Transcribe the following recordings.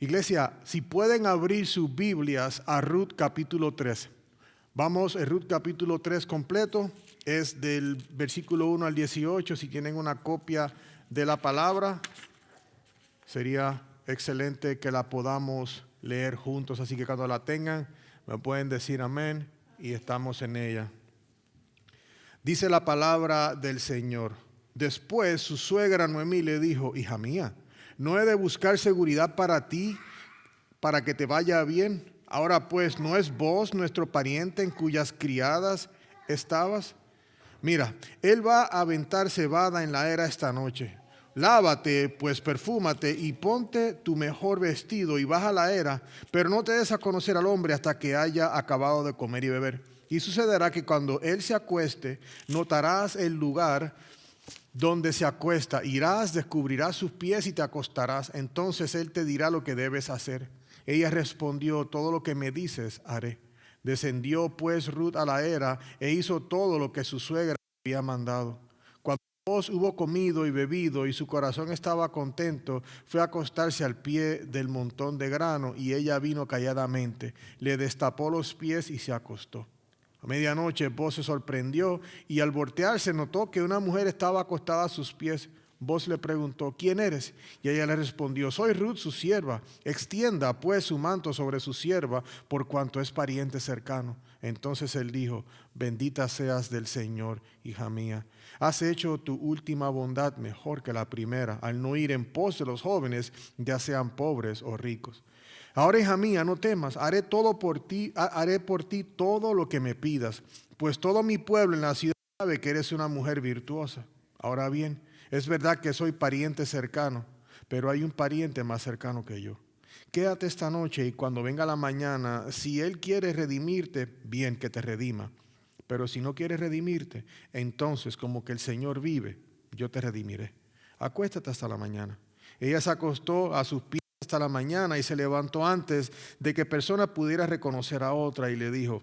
Iglesia, si pueden abrir sus Biblias a Ruth capítulo 3. Vamos, a Ruth capítulo 3 completo. Es del versículo 1 al 18. Si tienen una copia de la palabra, sería excelente que la podamos leer juntos. Así que cuando la tengan, me pueden decir amén y estamos en ella. Dice la palabra del Señor. Después su suegra Noemí le dijo: hija mía, ¿no he de buscar seguridad para ti, para que te vaya bien? Ahora pues, ¿no es vos nuestro pariente en cuyas criadas estabas? Mira, él va a aventar cebada en la era esta noche. Lávate, pues perfúmate y ponte tu mejor vestido y baja la era, pero no te des a conocer al hombre hasta que haya acabado de comer y beber. Y sucederá que cuando él se acueste, notarás el lugar donde se acuesta, irás, descubrirás sus pies y te acostarás. Entonces él te dirá lo que debes hacer. Ella respondió: todo lo que me dices haré. Descendió pues Ruth a la era e hizo todo lo que su suegra había mandado. Cuando vos hubo comido y bebido y su corazón estaba contento, fue a acostarse al pie del montón de grano, y ella vino calladamente, le destapó los pies y se acostó. A medianoche Boaz se sorprendió y al voltearse notó que una mujer estaba acostada a sus pies. Boaz le preguntó: ¿quién eres? Y ella le respondió: soy Ruth, su sierva. Extienda pues su manto sobre su sierva, por cuanto es pariente cercano. Entonces él dijo: bendita seas del Señor, hija mía. Has hecho tu última bondad mejor que la primera, al no ir en pos de los jóvenes, ya sean pobres o ricos. Ahora, hija mía, no temas, haré por ti todo lo que me pidas, pues todo mi pueblo en la ciudad sabe que eres una mujer virtuosa. Ahora bien, es verdad que soy pariente cercano, pero hay un pariente más cercano que yo. Quédate esta noche y cuando venga la mañana, si él quiere redimirte, bien, que te redima. Pero si no quiere redimirte, entonces, como que el Señor vive, yo te redimiré. Acuéstate hasta la mañana. Ella se acostó a sus pies hasta la mañana y se levantó antes de que persona pudiera reconocer a otra, y le dijo: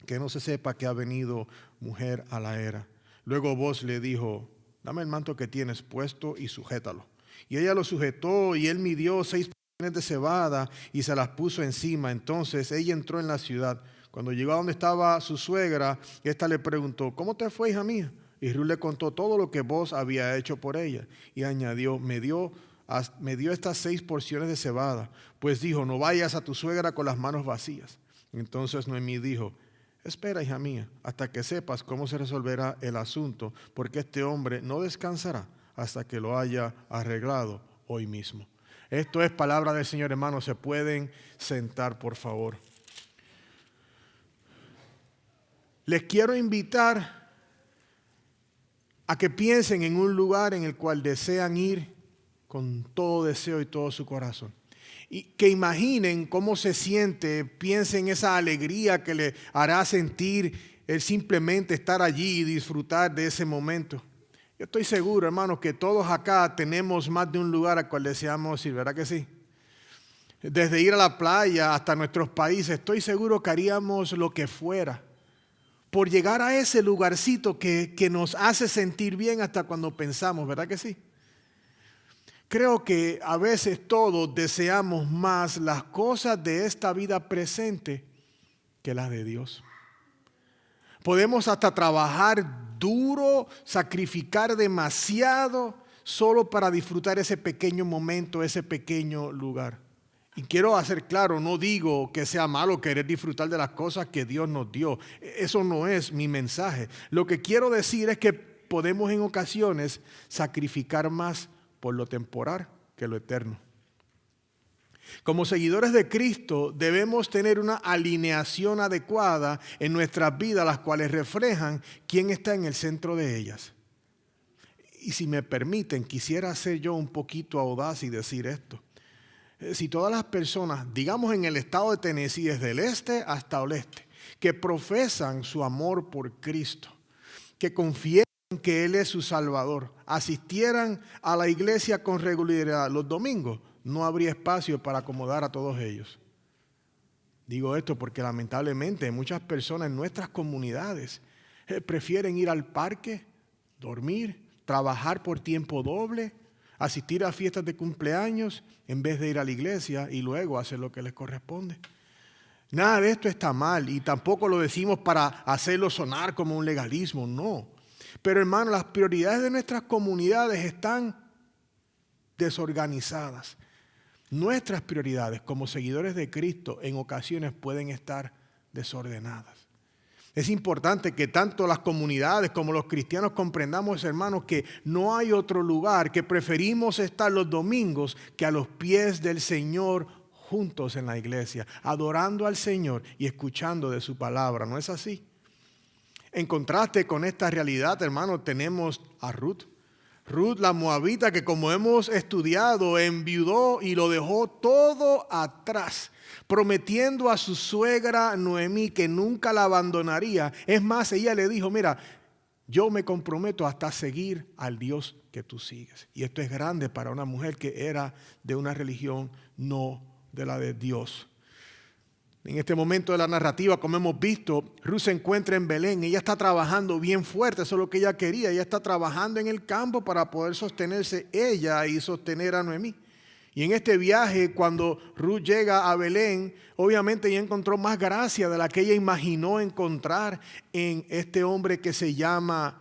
que no se sepa que ha venido mujer a la era. Luego Boaz le dijo: dame el manto que tienes puesto y sujétalo. Y ella lo sujetó, y él midió 6 porciones de cebada y se las puso encima. Entonces ella entró en la ciudad. Cuando llegó a donde estaba su suegra, ésta le preguntó: ¿cómo te fue, hija mía? Y Ruth le contó todo lo que Boaz había hecho por ella, y añadió: me dio estas 6 porciones de cebada, pues dijo: no vayas a tu suegra con las manos vacías. Entonces Noemí dijo: espera, hija mía, hasta que sepas cómo se resolverá el asunto, porque este hombre no descansará hasta que lo haya arreglado hoy mismo. Esto es palabra del Señor, hermanos. Se pueden sentar, por favor. Les quiero invitar a que piensen en un lugar en el cual desean ir con todo deseo y todo su corazón. Y que imaginen cómo se siente, piensen esa alegría que le hará sentir el simplemente estar allí y disfrutar de ese momento. Yo estoy seguro, hermanos, que todos acá tenemos más de un lugar al cual deseamos ir, ¿verdad que sí? Desde ir a la playa hasta nuestros países, estoy seguro que haríamos lo que fuera por llegar a ese lugarcito que nos hace sentir bien hasta cuando pensamos, ¿verdad que sí? Creo que a veces todos deseamos más las cosas de esta vida presente que las de Dios. Podemos hasta trabajar duro, sacrificar demasiado solo para disfrutar ese pequeño momento, ese pequeño lugar. Y quiero hacer claro, no digo que sea malo querer disfrutar de las cosas que Dios nos dio. Eso no es mi mensaje. Lo que quiero decir es que podemos en ocasiones sacrificar más por lo temporal que lo eterno. Como seguidores de Cristo debemos tener una alineación adecuada en nuestras vidas, las cuales reflejan quién está en el centro de ellas. Y si me permiten, quisiera ser yo un poquito audaz y decir esto. Si todas las personas, digamos en el estado de Tennessee, desde el este hasta el oeste, que profesan su amor por Cristo, que confiesan que Él es su Salvador, asistieran a la iglesia con regularidad los domingos, no habría espacio para acomodar a todos ellos. Digo esto porque lamentablemente muchas personas en nuestras comunidades prefieren ir al parque, dormir, trabajar por tiempo doble, asistir a fiestas de cumpleaños en vez de ir a la iglesia y luego hacer lo que les corresponde. Nada de esto está mal y tampoco lo decimos para hacerlo sonar como un legalismo, no. Pero hermano, las prioridades de nuestras comunidades están desorganizadas. Nuestras prioridades como seguidores de Cristo en ocasiones pueden estar desordenadas. Es importante que tanto las comunidades como los cristianos comprendamos, hermanos, que no hay otro lugar, que preferimos estar los domingos que a los pies del Señor juntos en la iglesia, adorando al Señor y escuchando de su palabra. ¿No es así? En contraste con esta realidad, hermanos, tenemos a Ruth. Ruth, la moabita, que como hemos estudiado, enviudó y lo dejó todo atrás, prometiendo a su suegra Noemí que nunca la abandonaría. Es más, ella le dijo, mira, yo me comprometo hasta seguir al Dios que tú sigues. Y esto es grande para una mujer que era de una religión no de la de Dios. En este momento de la narrativa, como hemos visto, Ruth se encuentra en Belén. Ella está trabajando bien fuerte, eso es lo que ella quería. Ella está trabajando en el campo para poder sostenerse ella y sostener a Noemí. Y en este viaje, cuando Ruth llega a Belén, obviamente ella encontró más gracia de la que ella imaginó encontrar en este hombre que se llama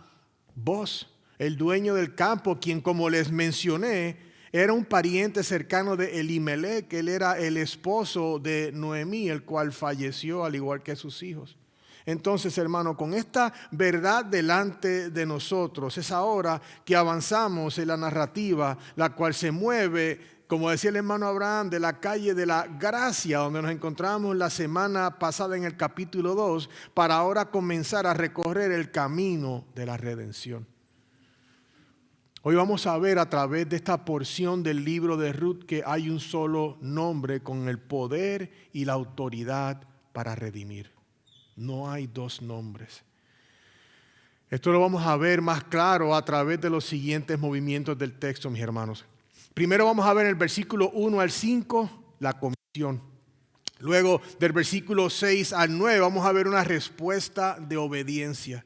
Boaz, el dueño del campo, quien, como les mencioné, era un pariente cercano de Elimelech, que él era el esposo de Noemí, el cual falleció al igual que sus hijos. Entonces, hermano, con esta verdad delante de nosotros, es ahora que avanzamos en la narrativa, la cual se mueve, como decía el hermano Abraham, de la calle de la gracia, donde nos encontramos la semana pasada en el capítulo 2, para ahora comenzar a recorrer el camino de la redención. Hoy vamos a ver a través de esta porción del libro de Ruth que hay un solo nombre con el poder y la autoridad para redimir. No hay dos nombres. Esto lo vamos a ver más claro a través de los siguientes movimientos del texto, mis hermanos. Primero vamos a ver en el versículo 1 al 5 la comisión. Luego del versículo 6 al 9 vamos a ver una respuesta de obediencia.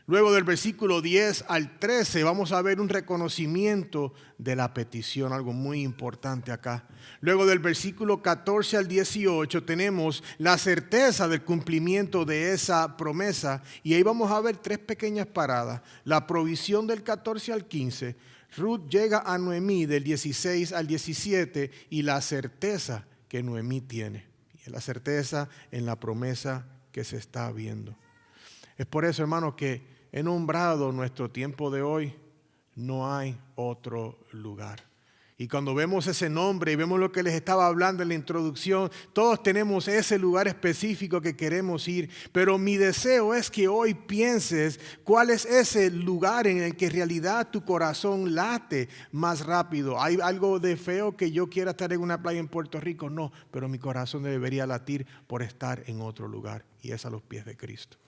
Luego del versículo 10 al 13 vamos a ver un reconocimiento de la petición, algo muy importante acá. Luego del versículo 14 al 18 tenemos la certeza del cumplimiento de esa promesa y ahí vamos a ver tres pequeñas paradas. La provisión del 14 al 15, Ruth llega a Noemí del 16 al 17 y la certeza que Noemí tiene. Y la certeza en la promesa que se está viendo. Es por eso, hermanos, que he nombrado nuestro tiempo de hoy, no hay otro lugar. Y cuando vemos ese nombre y vemos lo que les estaba hablando en la introducción, todos tenemos ese lugar específico que queremos ir. Pero mi deseo es que hoy pienses cuál es ese lugar en el que en realidad tu corazón late más rápido. ¿Hay algo de feo que yo quiera estar en una playa en Puerto Rico? No, pero mi corazón debería latir por estar en otro lugar y es a los pies de Cristo.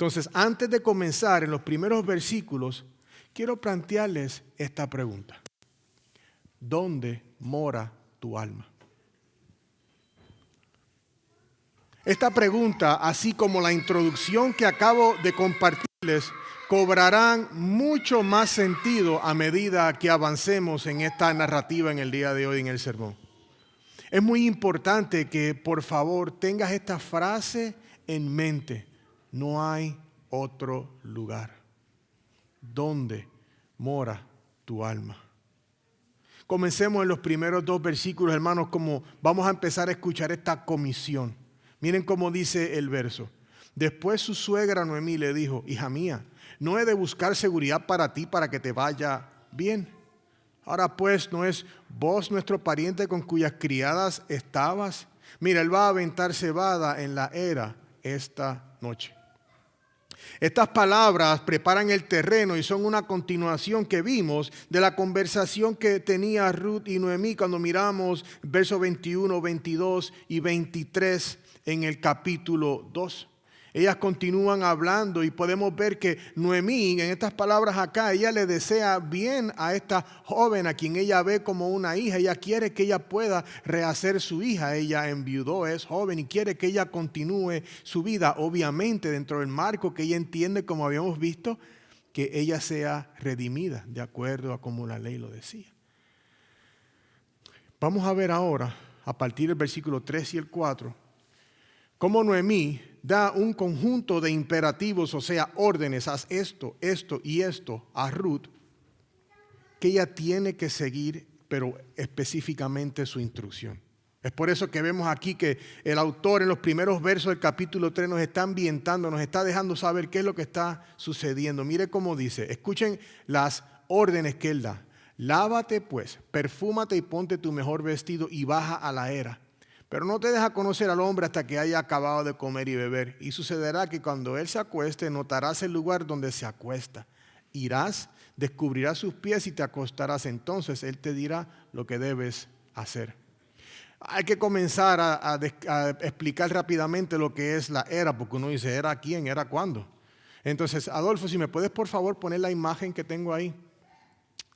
Entonces, antes de comenzar en los primeros versículos, quiero plantearles esta pregunta. ¿Dónde mora tu alma? Esta pregunta, así como la introducción que acabo de compartirles, cobrarán mucho más sentido a medida que avancemos en esta narrativa en el día de hoy en el sermón. Es muy importante que, por favor, tengas esta frase en mente. No hay otro lugar. ¿Dónde mora tu alma? Comencemos en los primeros dos versículos, hermanos, como vamos a empezar a escuchar esta comisión. Miren cómo dice el verso. Después su suegra Noemí le dijo, hija mía, no he de buscar seguridad para ti para que te vaya bien. Ahora pues, ¿no es vos nuestro pariente con cuyas criadas estabas? Mira, él va a aventar cebada en la era esta noche. Estas palabras preparan el terreno y son una continuación que vimos de la conversación que tenía Ruth y Noemí cuando miramos versos 21, 22 y 23 en el capítulo 2. Ellas continúan hablando y podemos ver que Noemí, en estas palabras acá, ella le desea bien a esta joven a quien ella ve como una hija. Ella quiere que ella pueda rehacer su hija. Ella enviudó, es joven y quiere que ella continúe su vida. Obviamente dentro del marco que ella entiende, como habíamos visto, que ella sea redimida de acuerdo a como la ley lo decía. Vamos a ver ahora, a partir del versículo 3 y el 4, cómo Noemí da un conjunto de imperativos, o sea, órdenes, haz esto, esto y esto a Ruth, que ella tiene que seguir, pero específicamente su instrucción. Es por eso que vemos aquí que el autor en los primeros versos del capítulo 3 nos está ambientando, nos está dejando saber qué es lo que está sucediendo. Mire cómo dice, escuchen las órdenes que él da. Lávate pues, perfúmate y ponte tu mejor vestido y baja a la era. Pero no te deja conocer al hombre hasta que haya acabado de comer y beber. Y sucederá que cuando él se acueste, notarás el lugar donde se acuesta. Irás, descubrirás sus pies y te acostarás. Entonces él te dirá lo que debes hacer. Hay que comenzar a explicar rápidamente lo que es la era, porque uno dice, ¿era quién? ¿Era cuándo? Entonces, Adolfo, si me puedes por favor poner la imagen que tengo ahí.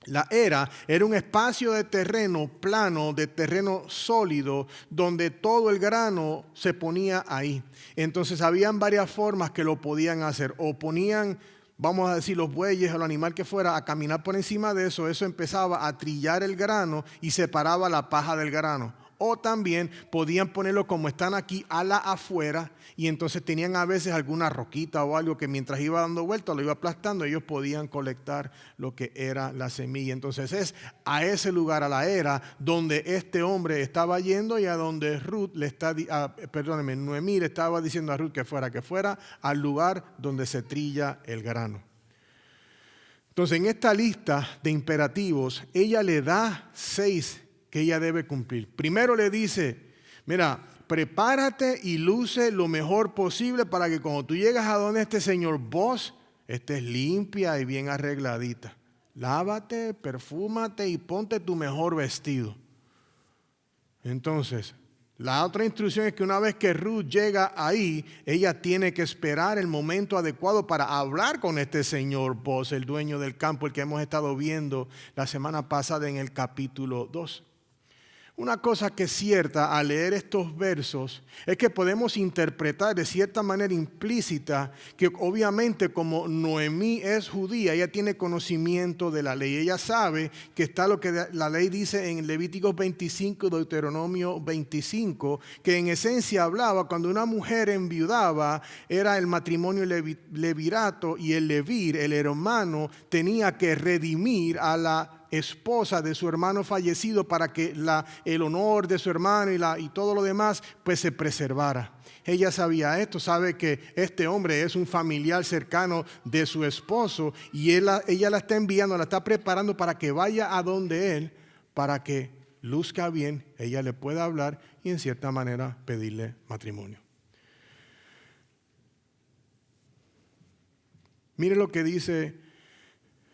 La era un espacio de terreno plano, de terreno sólido, donde todo el grano se ponía ahí. Entonces, habían varias formas que lo podían hacer. O ponían, vamos a decir, los bueyes o el animal que fuera a caminar por encima de eso. Eso empezaba a trillar el grano y separaba la paja del grano. O también podían ponerlo como están aquí, a la afuera, y entonces tenían a veces alguna roquita o algo que mientras iba dando vueltas lo iba aplastando, ellos podían colectar lo que era la semilla. Entonces es a ese lugar, a la era, donde este hombre estaba yendo y a donde Noemí le estaba diciendo a Ruth que fuera al lugar donde se trilla el grano. Entonces en esta lista de imperativos, ella le da 6 que ella debe cumplir. Primero le dice, mira, prepárate y luce lo mejor posible para que cuando tú llegas a donde este señor vos estés limpia y bien arregladita. Lávate, perfúmate y ponte tu mejor vestido. Entonces, la otra instrucción es que una vez que Ruth llega ahí, ella tiene que esperar el momento adecuado para hablar con este señor vos, el dueño del campo, el que hemos estado viendo la semana pasada en el capítulo 2. Una cosa que es cierta al leer estos versos es que podemos interpretar de cierta manera implícita que obviamente como Noemí es judía, ella tiene conocimiento de la ley. Ella sabe que está lo que la ley dice en Levíticos 25 y Deuteronomio 25, que en esencia hablaba cuando una mujer enviudaba, era el matrimonio levirato y el levir, el hermano, tenía que redimir a la esposa de su hermano fallecido para que el honor de su hermano y todo lo demás pues se preservara. Ella sabía esto, sabe que este hombre es un familiar cercano de su esposo y ella la está enviando, la está preparando para que vaya a donde él, para que luzca bien, ella le pueda hablar y en cierta manera pedirle matrimonio. Mire lo que dice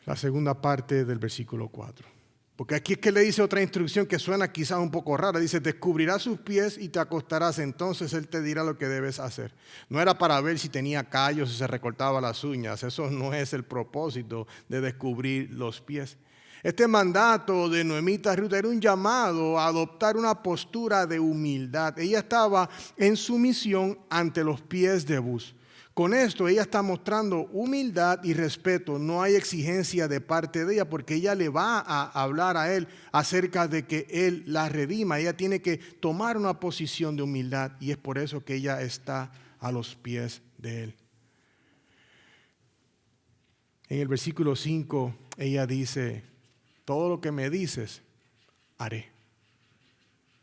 la segunda parte del versículo 4. Porque aquí es que le dice otra instrucción que suena quizás un poco rara. Dice, descubrirás sus pies y te acostarás, entonces él te dirá lo que debes hacer. No era para ver si tenía callos, si se recortaba las uñas. Eso no es el propósito de descubrir los pies. Este mandato de Noemita Ruth era un llamado a adoptar una postura de humildad. Ella estaba en sumisión ante los pies de Buz. Con esto ella está mostrando humildad y respeto. No hay exigencia de parte de ella porque ella le va a hablar a él acerca de que él la redima. Ella tiene que tomar una posición de humildad y es por eso que ella está a los pies de él. En el versículo 5 ella dice, todo lo que me dices, haré.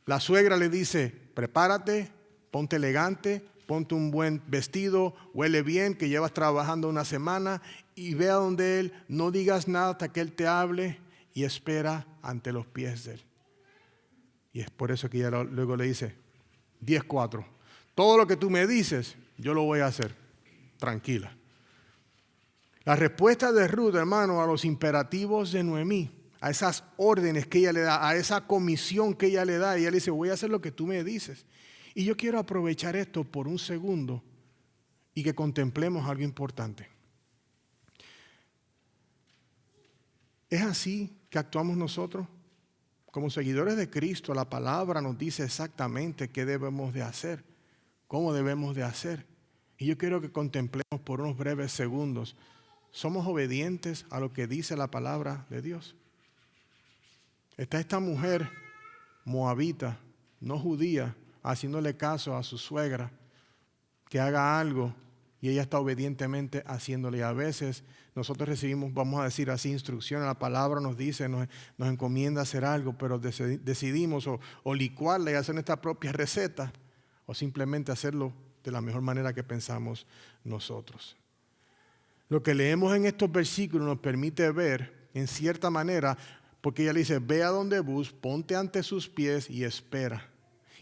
La suegra le dice, prepárate, ponte elegante, ponte un buen vestido, huele bien, que llevas trabajando una semana y ve a donde él, no digas nada hasta que él te hable y espera ante los pies de él. Y es por eso que ella luego le dice, 10:4, todo lo que tú me dices, yo lo voy a hacer, tranquila. La respuesta de Ruth, hermano, a los imperativos de Noemí, a esas órdenes que ella le da, a esa comisión que ella le da, ella le dice, voy a hacer lo que tú me dices. Y yo quiero aprovechar esto por un segundo y que contemplemos algo importante. ¿Es así que actuamos nosotros? Como seguidores de Cristo, la palabra nos dice exactamente qué debemos de hacer, cómo debemos de hacer. Y yo quiero que contemplemos por unos breves segundos. ¿Somos obedientes a lo que dice la palabra de Dios? Está esta mujer moabita, no judía, haciéndole caso a su suegra, que haga algo y ella está obedientemente haciéndole. A veces nosotros recibimos, vamos a decir así, instrucciones, la palabra nos dice, nos encomienda hacer algo, pero decidimos o licuarla y hacer nuestra propia receta o simplemente hacerlo de la mejor manera que pensamos nosotros. Lo que leemos en estos versículos nos permite ver, en cierta manera, porque ella le dice, ve a donde Bus, ponte ante sus pies y espera.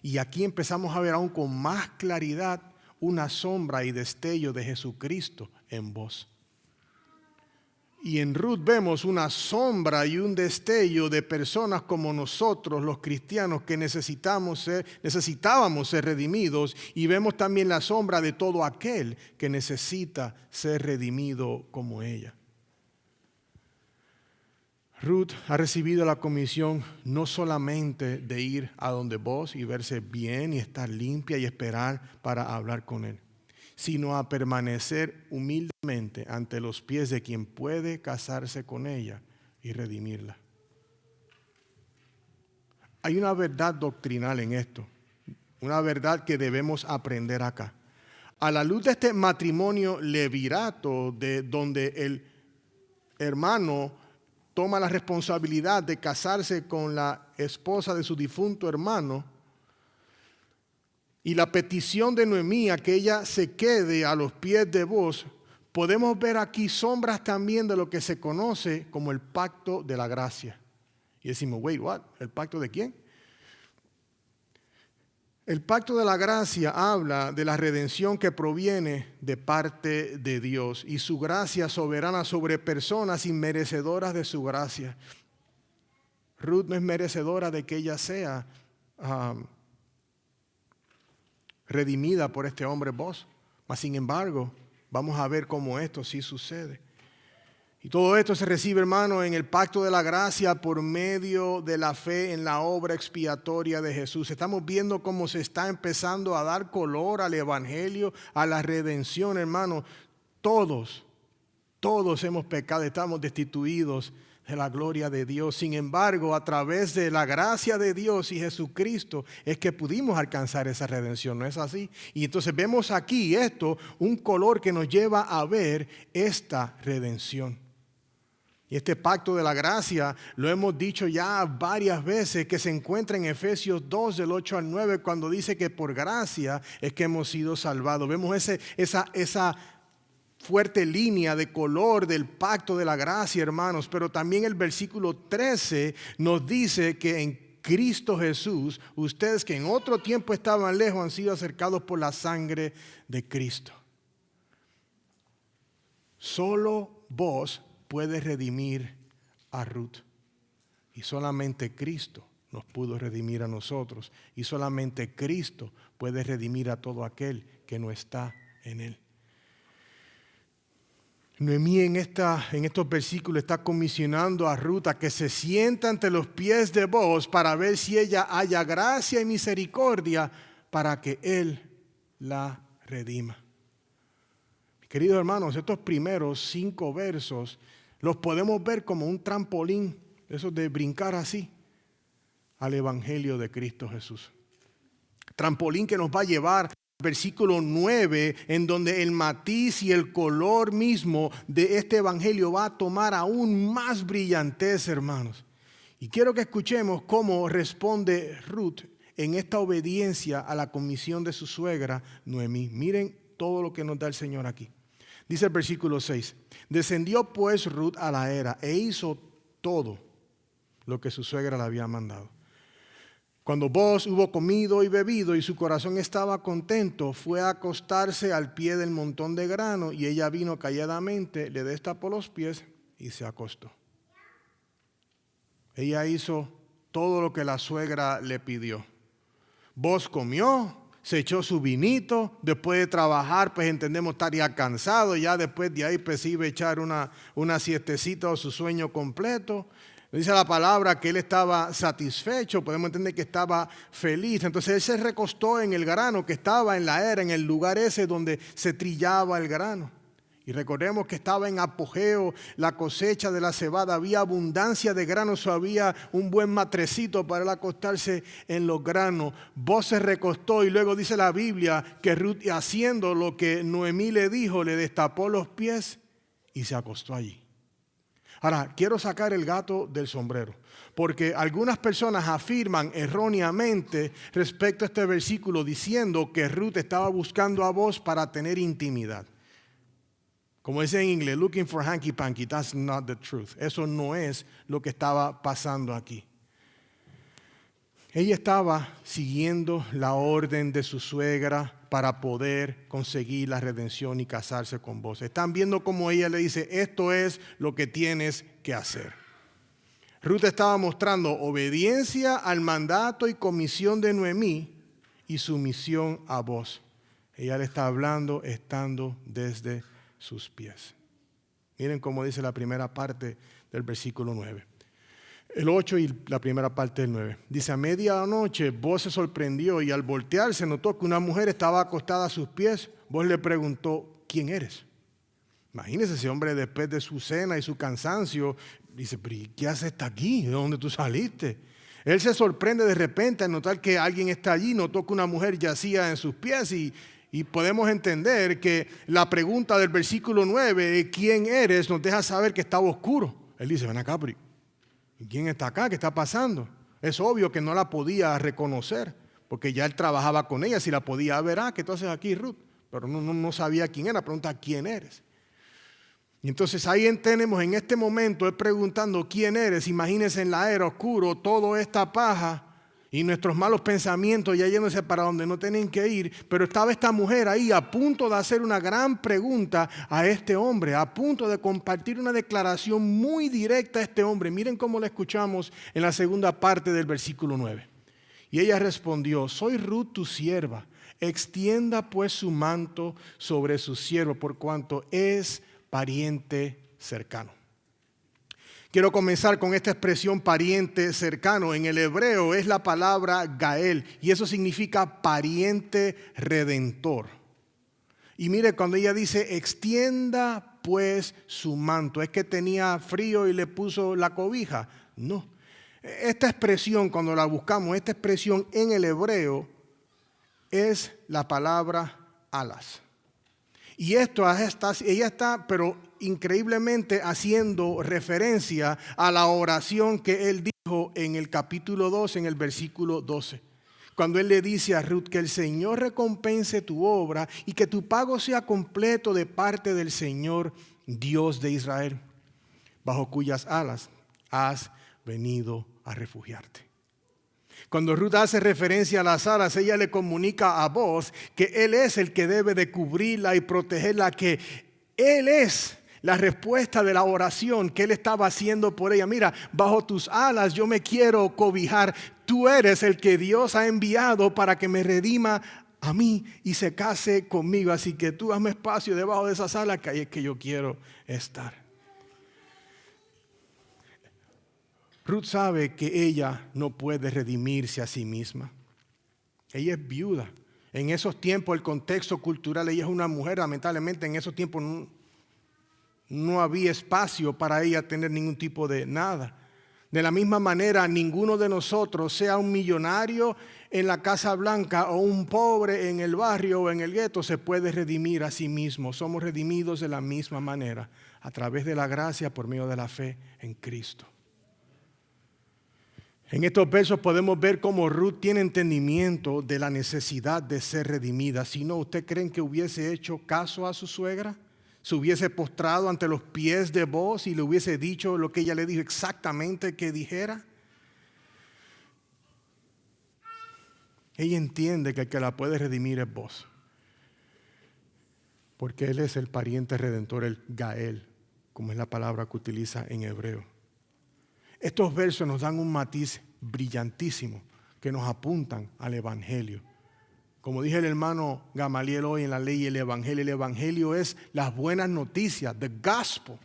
Y aquí empezamos a ver aún con más claridad una sombra y destello de Jesucristo en Bos. Y en Ruth vemos una sombra y un destello de personas como nosotros, los cristianos, que necesitábamos ser redimidos. Y vemos también la sombra de todo aquel que necesita ser redimido como ella. Ruth ha recibido la comisión no solamente de ir a donde Bos y verse bien y estar limpia y esperar para hablar con él, sino a permanecer humildemente ante los pies de quien puede casarse con ella y redimirla. Hay una verdad doctrinal en esto, una verdad que debemos aprender acá. A la luz de este matrimonio levirato, de donde el hermano toma la responsabilidad de casarse con la esposa de su difunto hermano, y la petición de Noemí a que ella se quede a los pies de Bos, podemos ver aquí sombras también de lo que se conoce como el pacto de la gracia. Y decimos, wait, what? ¿El pacto de quién? El pacto de la gracia habla de la redención que proviene de parte de Dios y su gracia soberana sobre personas inmerecedoras de su gracia. Ruth no es merecedora de que ella sea redimida por este hombre Bos, mas sin embargo vamos a ver cómo esto sí sucede. Y todo esto se recibe, hermano, en el pacto de la gracia por medio de la fe en la obra expiatoria de Jesús. Estamos viendo cómo se está empezando a dar color al evangelio, a la redención, hermano. Todos hemos pecado, estamos destituidos de la gloria de Dios. Sin embargo, a través de la gracia de Dios y Jesucristo es que pudimos alcanzar esa redención, ¿no es así? Y entonces vemos aquí un color que nos lleva a ver esta redención. Y este pacto de la gracia lo hemos dicho ya varias veces, que se encuentra en Efesios 2 del 8 al 9, cuando dice que por gracia es que hemos sido salvados. Vemos esa fuerte línea de color del pacto de la gracia, hermanos, pero también el versículo 13 nos dice que en Cristo Jesús, ustedes que en otro tiempo estaban lejos han sido acercados por la sangre de Cristo. Solo vos puedes redimir a Ruth y solamente Cristo nos pudo redimir a nosotros y solamente Cristo puede redimir a todo aquel que no está en él. Noemí en estos versículos está comisionando a Ruth a que se sienta ante los pies de Bos para ver si ella haya gracia y misericordia para que él la redima. Queridos hermanos, estos primeros 5 versos los podemos ver como un trampolín, eso de brincar así, al evangelio de Cristo Jesús. Trampolín que nos va a llevar versículo 9, en donde el matiz y el color mismo de este evangelio va a tomar aún más brillantez, hermanos. Y quiero que escuchemos cómo responde Ruth en esta obediencia a la comisión de su suegra Noemí. Miren todo lo que nos da el Señor aquí. Dice el versículo 6, descendió pues Ruth a la era e hizo todo lo que su suegra le había mandado. Cuando Bos hubo comido y bebido y su corazón estaba contento, fue a acostarse al pie del montón de grano y ella vino calladamente, le destapó los pies y se acostó. Ella hizo todo lo que la suegra le pidió. Bos comió, se echó su vinito, después de trabajar, pues entendemos estaría cansado, ya después de ahí pues iba a echar una siestecita o su sueño completo. Dice la palabra que él estaba satisfecho, podemos entender que estaba feliz. Entonces él se recostó en el grano que estaba en la era, en el lugar ese donde se trillaba el grano. Y recordemos que estaba en apogeo la cosecha de la cebada, había abundancia de granos, había un buen matrecito para él acostarse en los granos. Boaz se recostó y luego dice la Biblia que Ruth, haciendo lo que Noemí le dijo, le destapó los pies y se acostó allí. Ahora, quiero sacar el gato del sombrero, porque algunas personas afirman erróneamente respecto a este versículo diciendo que Ruth estaba buscando a Boaz para tener intimidad. Como dice en inglés, looking for hanky panky, that's not the truth. Eso no es lo que estaba pasando aquí. Ella estaba siguiendo la orden de su suegra para poder conseguir la redención y casarse con Boaz. Están viendo cómo ella le dice, esto es lo que tienes que hacer. Ruth estaba mostrando obediencia al mandato y comisión de Noemí y sumisión a Boaz. Ella le está hablando estando desde sus pies. Miren cómo dice la primera parte del versículo 9. El 8 y la primera parte del 9. Dice, a medianoche Boaz se sorprendió y al voltearse notó que una mujer estaba acostada a sus pies. Boaz le preguntó, ¿quién eres? Imagínese ese hombre después de su cena y su cansancio. Dice, pero ¿qué haces aquí? ¿De dónde tú saliste? Él se sorprende de repente al notar que alguien está allí. Notó que una mujer yacía en sus pies y podemos entender que la pregunta del versículo 9, ¿quién eres?, nos deja saber que estaba oscuro. Él dice, ven acá, pero ¿quién está acá? ¿Qué está pasando? Es obvio que no la podía reconocer, porque ya él trabajaba con ella. Si la podía ver, ¿qué tú haces aquí, Ruth? Pero no sabía quién era. Pregunta, ¿quién eres? Y entonces ahí tenemos en este momento, él preguntando, ¿quién eres? Imagínense en la era oscuro, toda esta paja y nuestros malos pensamientos ya yéndose para donde no tienen que ir. Pero estaba esta mujer ahí a punto de hacer una gran pregunta a este hombre, a punto de compartir una declaración muy directa a este hombre. Miren cómo la escuchamos en la segunda parte del versículo 9. Y ella respondió, soy Ruth tu sierva, extienda pues su manto sobre su siervo por cuanto es pariente cercano. Quiero comenzar con esta expresión pariente cercano. En el hebreo es la palabra Gael y eso significa pariente redentor. Y mire, cuando ella dice extienda pues su manto, ¿es que tenía frío y le puso la cobija? No. Esta expresión, cuando la buscamos, esta expresión en el hebreo es la palabra alas. Y ella está, pero increíblemente haciendo referencia a la oración que él dijo en el capítulo 2, en el versículo 12. Cuando él le dice a Ruth que el Señor recompense tu obra y que tu pago sea completo de parte del Señor Dios de Israel, bajo cuyas alas has venido a refugiarte. Cuando Ruth hace referencia a las alas, ella le comunica a Boaz que él es el que debe de cubrirla y protegerla, que él es la respuesta de la oración que él estaba haciendo por ella. Mira, bajo tus alas yo me quiero cobijar. Tú eres el que Dios ha enviado para que me redima a mí y se case conmigo. Así que tú hazme espacio debajo de esas alas, que ahí es que yo quiero estar. Ruth sabe que ella no puede redimirse a sí misma. Ella es viuda. En esos tiempos, el contexto cultural, ella es una mujer. Lamentablemente, en esos tiempos no había espacio para ella tener ningún tipo de nada. De la misma manera, ninguno de nosotros, sea un millonario en la Casa Blanca o un pobre en el barrio o en el gueto, se puede redimir a sí mismo. Somos redimidos de la misma manera, a través de la gracia por medio de la fe en Cristo. En estos versos podemos ver cómo Ruth tiene entendimiento de la necesidad de ser redimida. Si no, ¿usted creen que hubiese hecho caso a su suegra? ¿Se hubiese postrado ante los pies de Boaz y le hubiese dicho lo que ella le dijo exactamente que dijera? Ella entiende que el que la puede redimir es Boaz, porque él es el pariente redentor, el Gael, como es la palabra que utiliza en hebreo. Estos versos nos dan un matiz brillantísimo que nos apuntan al Evangelio. Como dije el hermano Gamaliel hoy en la ley y el Evangelio es las buenas noticias, the gospel.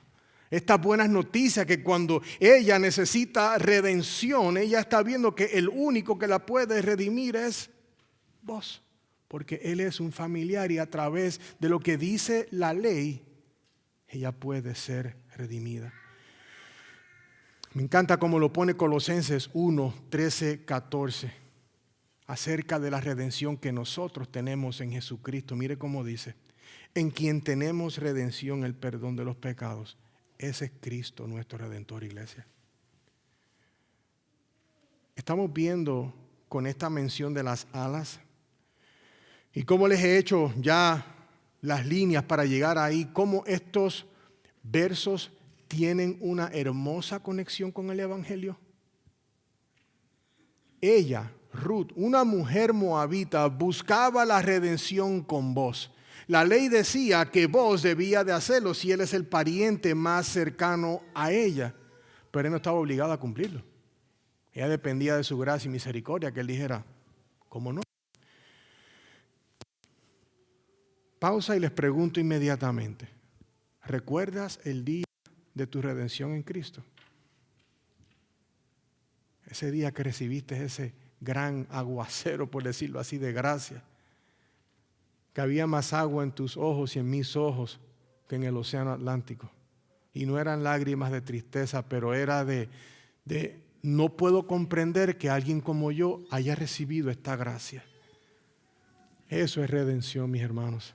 Estas buenas noticias que cuando ella necesita redención, ella está viendo que el único que la puede redimir es vos, porque él es un familiar y a través de lo que dice la ley, ella puede ser redimida. Me encanta cómo lo pone Colosenses 1, 13, 14, acerca de la redención que nosotros tenemos en Jesucristo. Mire cómo dice: en quien tenemos redención, el perdón de los pecados. Ese es Cristo, nuestro Redentor, iglesia. Estamos viendo con esta mención de las alas y cómo les he hecho ya las líneas para llegar ahí, cómo estos versos tienen una hermosa conexión con el Evangelio. Ella, Ruth, una mujer moabita, buscaba la redención con Boz. La ley decía que Boz debía de hacerlo si él es el pariente más cercano a ella, pero él no estaba obligado a cumplirlo. Ella dependía de su gracia y misericordia, que él dijera, ¿cómo no? Pausa y les pregunto inmediatamente, ¿recuerdas el día de tu redención en Cristo? Ese día que recibiste ese gran aguacero, por decirlo así, de gracia. Que había más agua en tus ojos y en mis ojos que en el océano Atlántico. Y no eran lágrimas de tristeza, pero era de no puedo comprender que alguien como yo haya recibido esta gracia. Eso es redención, mis hermanos.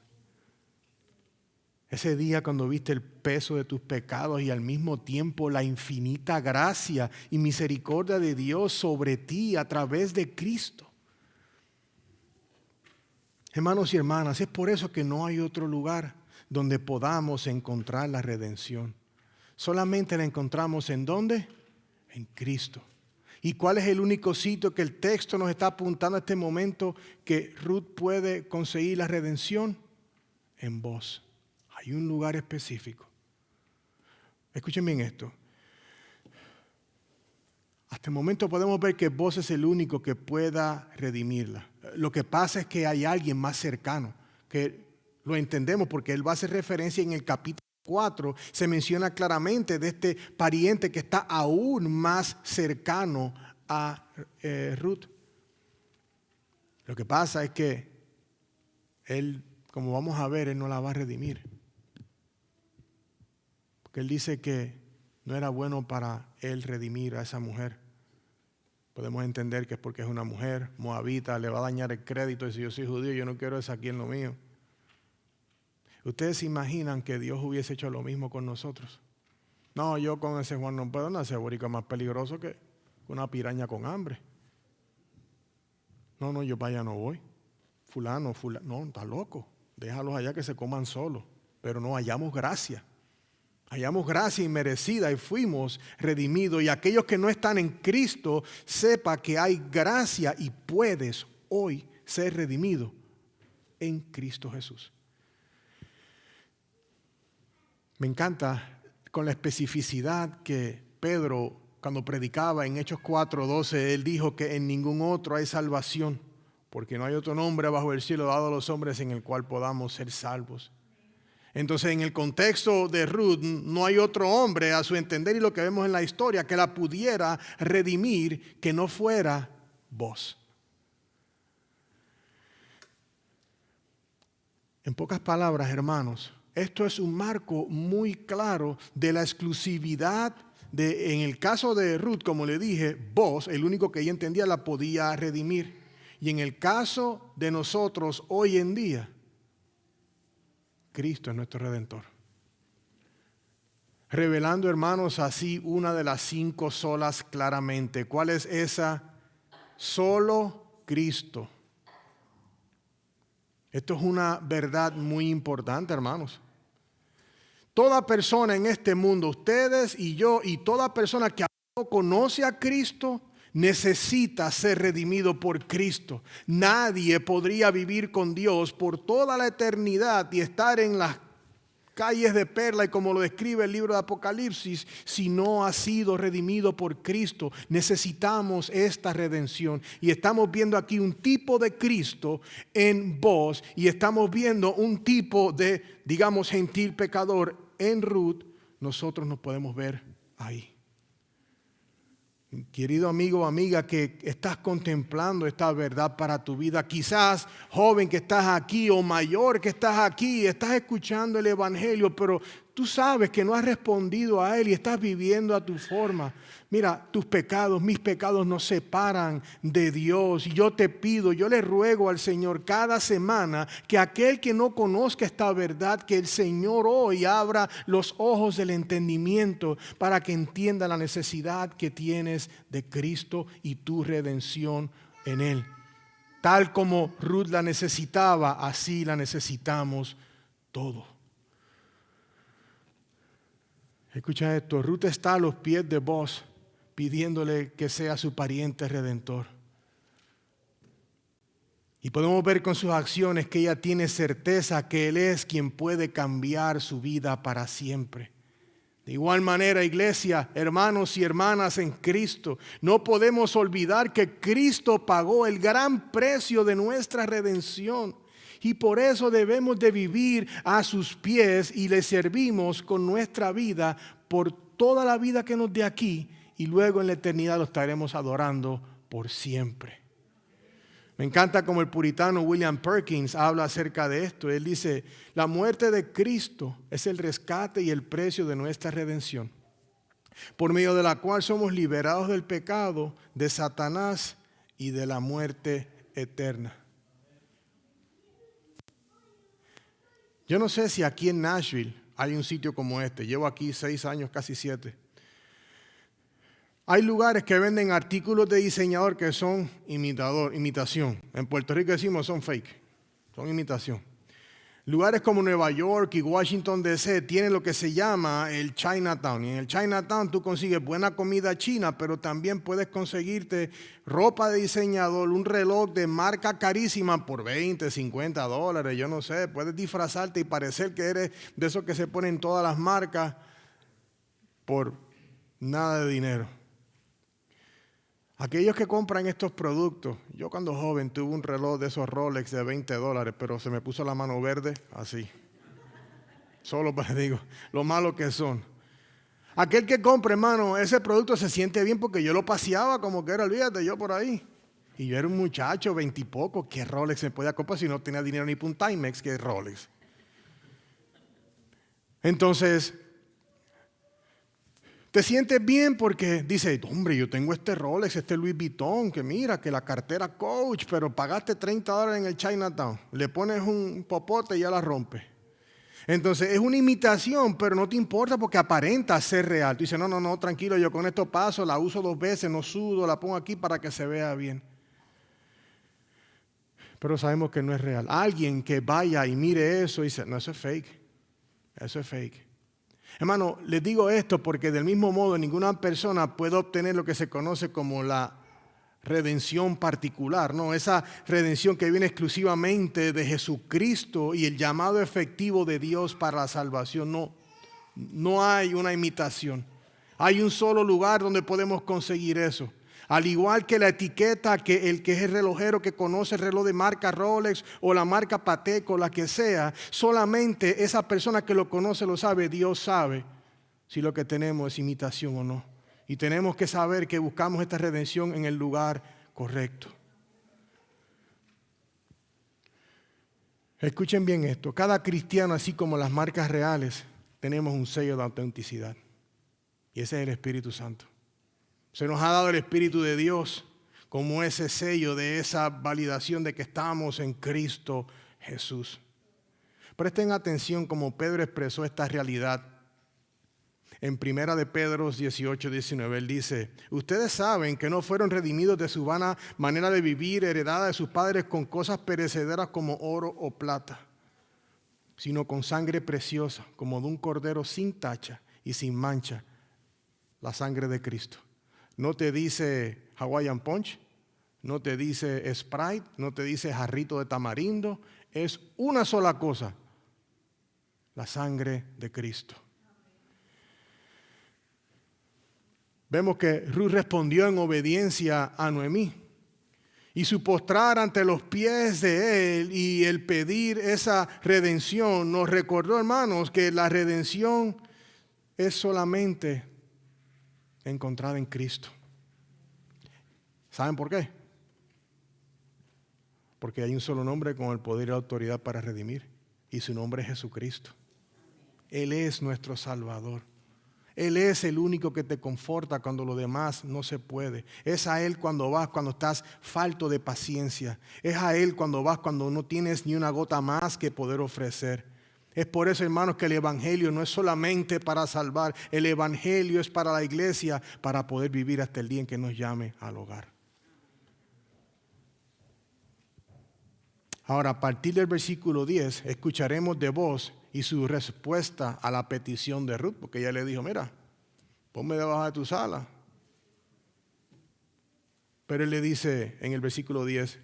Ese día cuando viste el peso de tus pecados y al mismo tiempo la infinita gracia y misericordia de Dios sobre ti a través de Cristo. Hermanos y hermanas, es por eso que no hay otro lugar donde podamos encontrar la redención. Solamente la encontramos ¿en dónde? En Cristo. ¿Y cuál es el único sitio que el texto nos está apuntando a este momento que Ruth puede conseguir la redención? En Boz. Hay un lugar específico. Escuchen bien esto. Hasta el momento podemos ver que Boz es el único que pueda redimirla. Lo que pasa es que hay alguien más cercano, que lo entendemos porque él va a hacer referencia en el capítulo 4. Se menciona claramente de este pariente que está aún más cercano a Ruth. Lo que pasa es que él, como vamos a ver, él no la va a redimir. Porque él dice que no era bueno para él redimir a esa mujer. Podemos entender que es porque es una mujer moabita, le va a dañar el crédito. Y si yo soy judío, yo no quiero eso aquí en lo mío. ¿Ustedes se imaginan que Dios hubiese hecho lo mismo con nosotros? No, yo con ese Juan no puedo, no, ese borico es más peligroso que una piraña con hambre. No, yo para allá no voy. Fulano, no, está loco. Déjalos allá que se coman solos. Pero no, hallamos gracia. Hallamos gracia inmerecida y fuimos redimidos. Y aquellos que no están en Cristo, sepa que hay gracia y puedes hoy ser redimido en Cristo Jesús. Me encanta con la especificidad que Pedro, cuando predicaba en Hechos 4:12, él dijo que en ningún otro hay salvación, porque no hay otro nombre bajo el cielo dado a los hombres en el cual podamos ser salvos. Entonces, en el contexto de Ruth, no hay otro hombre, a su entender y lo que vemos en la historia, que la pudiera redimir que no fuera Boz. En pocas palabras, hermanos, esto es un marco muy claro de la exclusividad en el caso de Ruth, como le dije, Boz, el único que ella entendía, la podía redimir. Y en el caso de nosotros hoy en día, Cristo es nuestro Redentor. Revelando, hermanos, así una de las 5 solas claramente. ¿Cuál es esa? Solo Cristo. Esto es una verdad muy importante, hermanos. Toda persona en este mundo, ustedes y yo, y toda persona que no conoce a Cristo, necesita ser redimido por Cristo. Nadie podría vivir con Dios por toda la eternidad y estar en las calles de perla, y como lo describe el libro de Apocalipsis, si no ha sido redimido por Cristo. Necesitamos esta redención. Y estamos viendo aquí un tipo de Cristo en Boz, y estamos viendo un tipo de, digamos, gentil pecador en Ruth. Nosotros nos podemos ver ahí. Querido amigo o amiga que estás contemplando esta verdad para tu vida, quizás joven que estás aquí o mayor que estás aquí, estás escuchando el Evangelio, pero tú sabes que no has respondido a Él y estás viviendo a tu forma. Mira, tus pecados, mis pecados nos separan de Dios. Y yo te pido, yo le ruego al Señor cada semana que aquel que no conozca esta verdad, que el Señor hoy abra los ojos del entendimiento para que entienda la necesidad que tienes de Cristo y tu redención en Él. Tal como Ruth la necesitaba, así la necesitamos todos. Escucha esto, Ruth está a los pies de Boaz pidiéndole que sea su pariente redentor. Y podemos ver con sus acciones que ella tiene certeza que Él es quien puede cambiar su vida para siempre. De igual manera, iglesia, hermanos y hermanas en Cristo, no podemos olvidar que Cristo pagó el gran precio de nuestra redención. Y por eso debemos de vivir a sus pies y le servimos con nuestra vida por toda la vida que nos dé aquí y luego en la eternidad lo estaremos adorando por siempre. Me encanta como el puritano William Perkins habla acerca de esto. Él dice, la muerte de Cristo es el rescate y el precio de nuestra redención, por medio de la cual somos liberados del pecado, de Satanás y de la muerte eterna. Yo no sé si aquí en Nashville hay un sitio como este. Llevo aquí 6 años, casi 7. Hay lugares que venden artículos de diseñador que son imitación. En Puerto Rico decimos son fake, son imitación. Lugares como Nueva York y Washington D.C. tienen lo que se llama el Chinatown. Y en el Chinatown tú consigues buena comida china, pero también puedes conseguirte ropa de diseñador, un reloj de marca carísima por $20, $50, yo no sé. Puedes disfrazarte y parecer que eres de esos que se ponen todas las marcas por nada de dinero. Aquellos que compran estos productos, yo cuando joven tuve un reloj de esos Rolex de $20, pero se me puso la mano verde, así. Solo para digo, lo malo que son. Aquel que compra, hermano, ese producto se siente bien porque yo lo paseaba como que era, olvídate, yo por ahí. Y yo era un muchacho, 20 y poco, ¿qué Rolex me podía comprar si no tenía dinero ni para un Timex? ¿Qué Rolex? Entonces, te sientes bien porque dices, hombre, yo tengo este Rolex, este Louis Vuitton, que mira, que la cartera Coach, pero pagaste $30 en el Chinatown. Le pones un popote y ya la rompe. Entonces, es una imitación, pero no te importa porque aparenta ser real. Tú dices, no, tranquilo, yo con esto paso, la uso 2 veces, no sudo, la pongo aquí para que se vea bien. Pero sabemos que no es real. Alguien que vaya y mire eso y dice, no, eso es fake. Eso es fake. Hermano, les digo esto porque del mismo modo ninguna persona puede obtener lo que se conoce como la redención particular, ¿no? Esa redención que viene exclusivamente de Jesucristo y el llamado efectivo de Dios para la salvación. No hay una imitación. Hay un solo lugar donde podemos conseguir eso. Al igual que la etiqueta que el que es el relojero que conoce el reloj de marca Rolex o la marca Patek o la que sea, solamente esa persona que lo conoce lo sabe, Dios sabe si lo que tenemos es imitación o no. Y tenemos que saber que buscamos esta redención en el lugar correcto. Escuchen bien esto, cada cristiano, así como las marcas reales, tenemos un sello de autenticidad. Y ese es el Espíritu Santo. Se nos ha dado el Espíritu de Dios como ese sello de esa validación de que estamos en Cristo Jesús. Presten atención como Pedro expresó esta realidad. En 1 de Pedro 18:19, él dice, ustedes saben que no fueron redimidos de su vana manera de vivir heredada de sus padres con cosas perecederas como oro o plata, sino con sangre preciosa, como de un cordero sin tacha y sin mancha, la sangre de Cristo. No te dice Hawaiian Punch, no te dice Sprite, no te dice jarrito de tamarindo. Es una sola cosa, la sangre de Cristo. Vemos que Ruth respondió en obediencia a Noemí. Y su postrar ante los pies de él y el pedir esa redención nos recordó, hermanos, que la redención es solamente encontrada en Cristo. ¿Saben por qué? Porque hay un solo nombre con el poder y la autoridad para redimir. Y su nombre es Jesucristo. Él es nuestro Salvador. Él es el único que te conforta cuando lo demás no se puede. Es a Él cuando vas, cuando estás falto de paciencia. Es a Él cuando vas, cuando no tienes ni una gota más que poder ofrecer. Es por eso, hermanos, que el Evangelio no es solamente para salvar. El Evangelio es para la iglesia, para poder vivir hasta el día en que nos llame al hogar. Ahora, a partir del versículo 10, escucharemos de Boaz y su respuesta a la petición de Ruth, porque ella le dijo, mira, ponme debajo de tu sala. Pero él le dice en el versículo 10,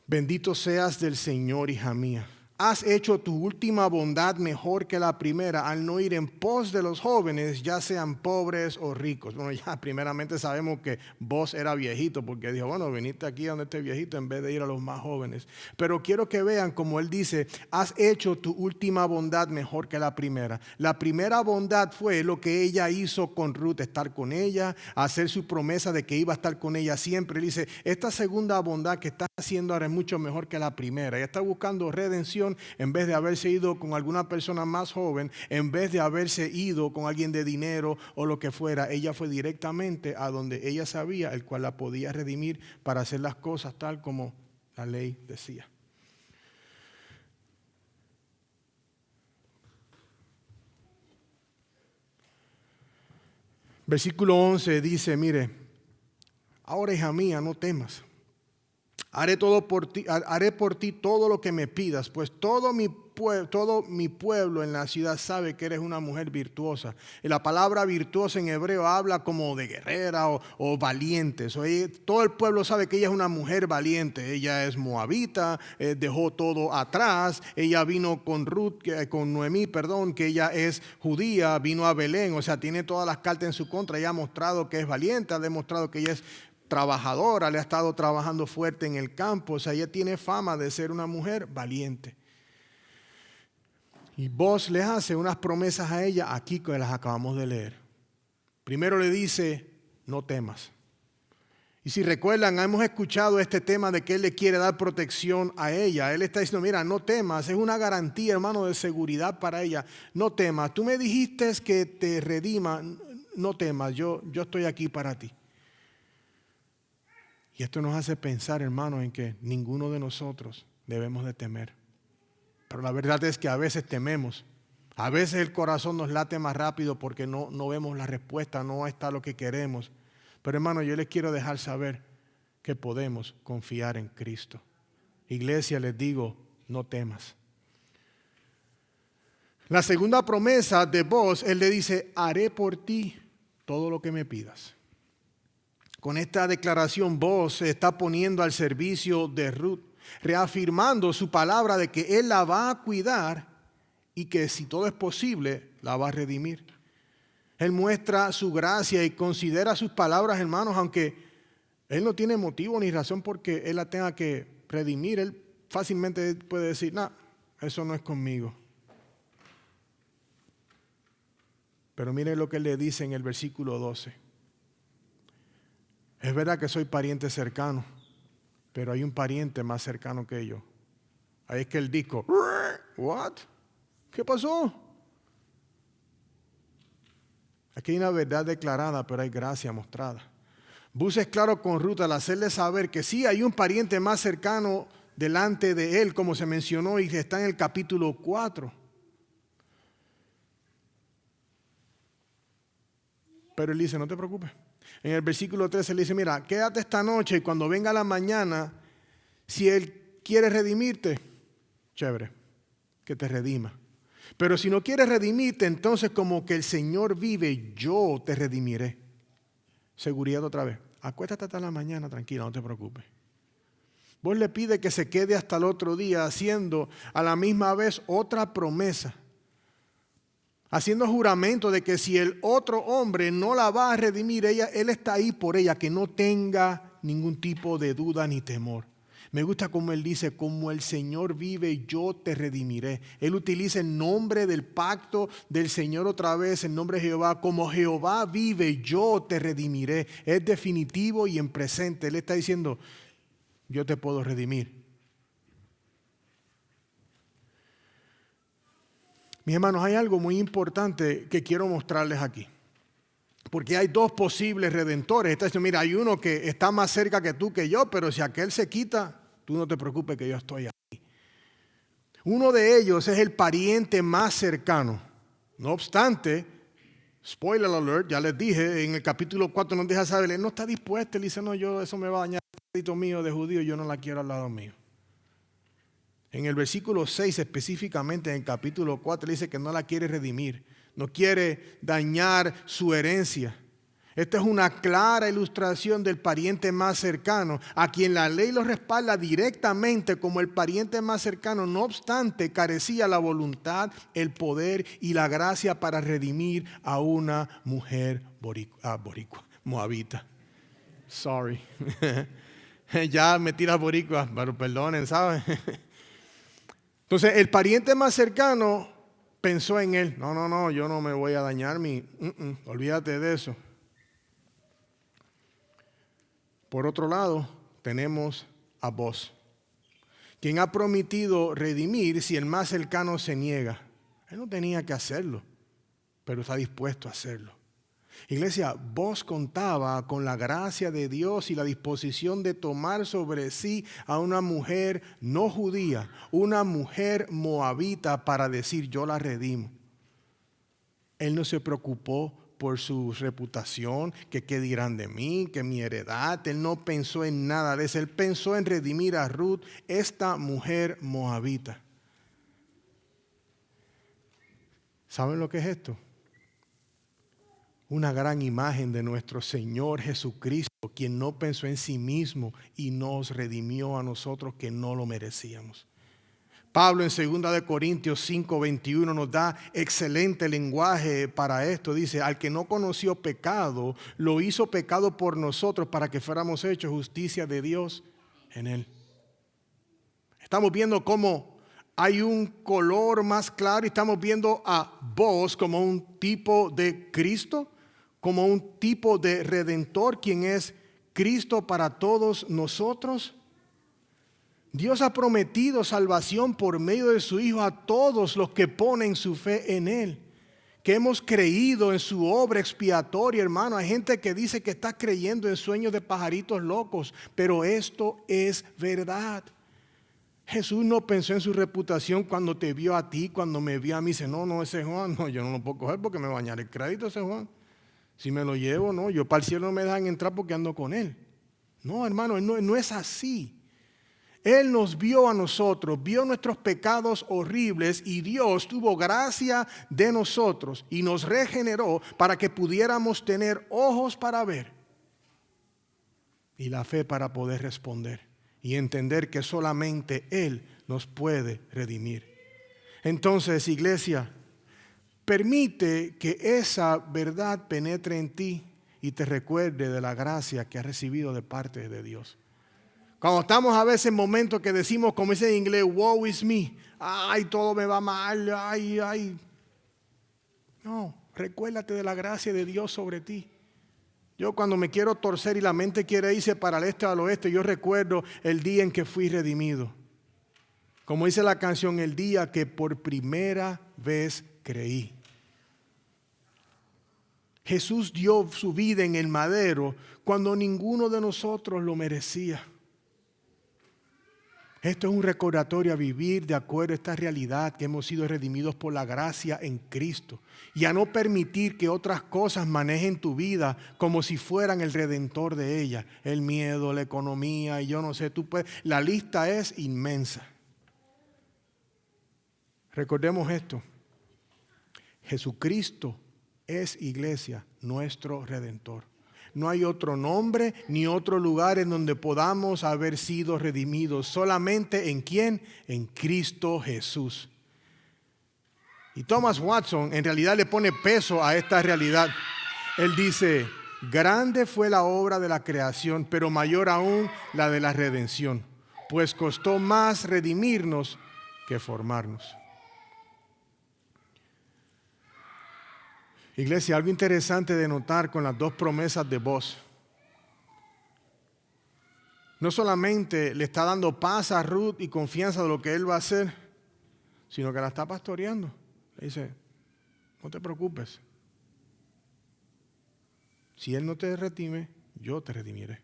bendito seas del Señor, hija mía. Has hecho tu última bondad mejor que la primera al no ir en pos de los jóvenes, ya sean pobres o ricos. Bueno, ya primeramente sabemos que Boaz era viejito porque dijo, bueno, viniste aquí donde esté viejito en vez de ir a los más jóvenes. Pero quiero que vean como él dice, has hecho tu última bondad mejor que la primera. La primera bondad fue lo que ella hizo con Ruth, estar con ella, hacer su promesa de que iba a estar con ella siempre. Él dice, esta segunda bondad que estás haciendo ahora es mucho mejor que la primera. Ella está buscando redención en vez de haberse ido con alguna persona más joven, en vez de haberse ido con alguien de dinero o lo que fuera. Ella fue directamente a donde ella sabía, el cual la podía redimir para hacer las cosas tal como la ley decía. Versículo 11 dice, mire, ahora hija mía, no temas. Haré por ti todo lo que me pidas, pues todo mi pueblo en la ciudad sabe que eres una mujer virtuosa. Y la palabra virtuosa en hebreo habla como de guerrera o valiente. Todo el pueblo sabe que ella es una mujer valiente. Ella es moabita, dejó todo atrás. Ella vino con Noemí, que ella es judía, vino a Belén. O sea, tiene todas las cartas en su contra. Ella ha mostrado que es valiente, ha demostrado que ella es trabajadora, le ha estado trabajando fuerte en el campo. O sea, ella tiene fama de ser una mujer valiente. Y Boaz le hace unas promesas a ella aquí que las acabamos de leer. Primero le dice, no temas. Y si recuerdan, hemos escuchado este tema de que él le quiere dar protección a ella. Él está diciendo, mira, no temas, es una garantía, hermano, de seguridad para ella. No temas, tú me dijiste que te redima, no temas, yo estoy aquí para ti. Y esto nos hace pensar, hermanos, en que ninguno de nosotros debemos de temer. Pero la verdad es que a veces tememos. A veces el corazón nos late más rápido porque no vemos la respuesta, no está lo que queremos. Pero hermano, yo les quiero dejar saber que podemos confiar en Cristo. Iglesia, les digo, no temas. La segunda promesa de Boaz, él le dice, haré por ti todo lo que me pidas. Con esta declaración, Boaz se está poniendo al servicio de Ruth, reafirmando su palabra de que él la va a cuidar y que si todo es posible, la va a redimir. Él muestra su gracia y considera sus palabras, hermanos, aunque él no tiene motivo ni razón porque él la tenga que redimir. Él fácilmente puede decir, no, eso no es conmigo. Pero miren lo que él le dice en el versículo 12. Es verdad que soy pariente cercano, pero hay un pariente más cercano que yo. Ahí es que él dijo, ¿what? ¿Qué pasó? Aquí hay una verdad declarada, pero hay gracia mostrada. Boaz es claro con Ruth al hacerle saber que sí hay un pariente más cercano delante de él, como se mencionó y está en el capítulo 4. Pero él dice, no te preocupes. En el versículo 13 le dice, mira, quédate esta noche y cuando venga la mañana, si él quiere redimirte, chévere, que te redima. Pero si no quieres redimirte, entonces como que el Señor vive, yo te redimiré. Seguridad otra vez. Acuéstate hasta la mañana, tranquila, no te preocupes. Vos le pide que se quede hasta el otro día haciendo a la misma vez otra promesa. Haciendo juramento de que si el otro hombre no la va a redimir, él está ahí por ella, que no tenga ningún tipo de duda ni temor. Me gusta como él dice, como el Señor vive, yo te redimiré. Él utiliza el nombre del pacto del Señor otra vez, el nombre de Jehová. Como Jehová vive, yo te redimiré. Es definitivo y en presente. Él está diciendo, yo te puedo redimir. Mis hermanos, hay algo muy importante que quiero mostrarles aquí. Porque hay dos posibles redentores. Está diciendo, mira, hay uno que está más cerca que tú que yo, pero si aquel se quita, tú no te preocupes que yo estoy aquí. Uno de ellos es el pariente más cercano. No obstante, spoiler alert, ya les dije, en el capítulo 4 nos deja saber, él no está dispuesto, él dice, no, eso me va a dañar el crédito mío de judío, yo no la quiero al lado mío. En el versículo 6 específicamente, en el capítulo 4, dice que no la quiere redimir, no quiere dañar su herencia. Esta es una clara ilustración del pariente más cercano, a quien la ley lo respalda directamente como el pariente más cercano. No obstante, carecía la voluntad, el poder y la gracia para redimir a una mujer boricua, moabita. Sorry. Ya me tira boricua, pero perdonen, ¿saben? Entonces, el pariente más cercano pensó en él. No, yo no me voy a dañar olvídate de eso. Por otro lado, tenemos a Boaz, quien ha prometido redimir si el más cercano se niega. Él no tenía que hacerlo, pero está dispuesto a hacerlo. Iglesia, Boaz contaba con la gracia de Dios y la disposición de tomar sobre sí a una mujer no judía, una mujer moabita, para decir, yo la redimo. Él no se preocupó por su reputación, que qué dirán de mí, que mi heredad. Él no pensó en nada de eso. Él pensó en redimir a Ruth, esta mujer moabita. ¿Saben lo que es esto? Una gran imagen de nuestro Señor Jesucristo, quien no pensó en sí mismo y nos redimió a nosotros que no lo merecíamos. Pablo en 2 Corintios 5:21 nos da excelente lenguaje para esto. Dice, al que no conoció pecado, lo hizo pecado por nosotros para que fuéramos hechos justicia de Dios en él. Estamos viendo cómo hay un color más claro y estamos viendo a Boaz como un tipo de Cristo, como un tipo de redentor, quien es Cristo para todos nosotros. Dios ha prometido salvación por medio de su Hijo a todos los que ponen su fe en Él, que hemos creído en su obra expiatoria, hermano. Hay gente que dice que está creyendo en sueños de pajaritos locos, pero esto es verdad. Jesús no pensó en su reputación cuando te vio a ti, cuando me vio a mí. Dice, no, ese Juan, no, yo no lo puedo coger porque me va a dañar el crédito ese Juan. Si me lo llevo, no, yo para el cielo no me dejan entrar porque ando con él. No, hermano, no es así. Él nos vio a nosotros, vio nuestros pecados horribles y Dios tuvo gracia de nosotros y nos regeneró para que pudiéramos tener ojos para ver y la fe para poder responder y entender que solamente Él nos puede redimir. Entonces, iglesia, permite que esa verdad penetre en ti y te recuerde de la gracia que has recibido de parte de Dios. Cuando estamos a veces en momentos que decimos, como dice en inglés, woe is me. Ay, todo me va mal, ay. No, recuérdate de la gracia de Dios sobre ti. Yo cuando me quiero torcer y la mente quiere irse para el este o al oeste, yo recuerdo el día en que fui redimido. Como dice la canción, el día que por primera vez creí. Jesús dio su vida en el madero cuando ninguno de nosotros lo merecía. Esto es un recordatorio a vivir de acuerdo a esta realidad que hemos sido redimidos por la gracia en Cristo y a no permitir que otras cosas manejen tu vida como si fueran el redentor de ella. El miedo, la economía y yo no sé, la lista es inmensa. Recordemos esto. Jesucristo es, iglesia, nuestro redentor. No hay otro nombre ni otro lugar en donde podamos haber sido redimidos. Solamente ¿en quién? En Cristo Jesús. Y Thomas Watson en realidad le pone peso a esta realidad. Él dice, grande fue la obra de la creación, pero mayor aún la de la redención, pues costó más redimirnos que formarnos. Iglesia, algo interesante de notar con las dos promesas de Boaz. No solamente le está dando paz a Ruth y confianza de lo que él va a hacer, sino que la está pastoreando. Le dice, no te preocupes. Si Él no te redime, yo te redimiré.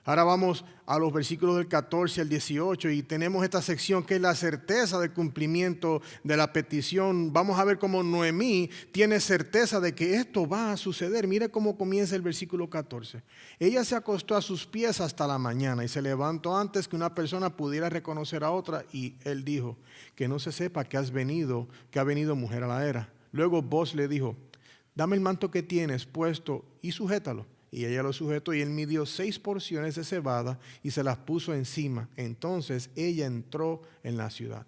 Ahora vamos a los versículos del 14 al 18 y tenemos esta sección que es la certeza del cumplimiento de la petición. Vamos a ver cómo Noemí tiene certeza de que esto va a suceder. Mire cómo comienza el versículo 14. Ella se acostó a sus pies hasta la mañana y se levantó antes que una persona pudiera reconocer a otra, y él dijo, que no se sepa que ha venido mujer a la era. Luego Boaz le dijo, dame el manto que tienes puesto y sujétalo. Y ella lo sujetó y él midió 6 porciones de cebada y se las puso encima. Entonces ella entró en la ciudad.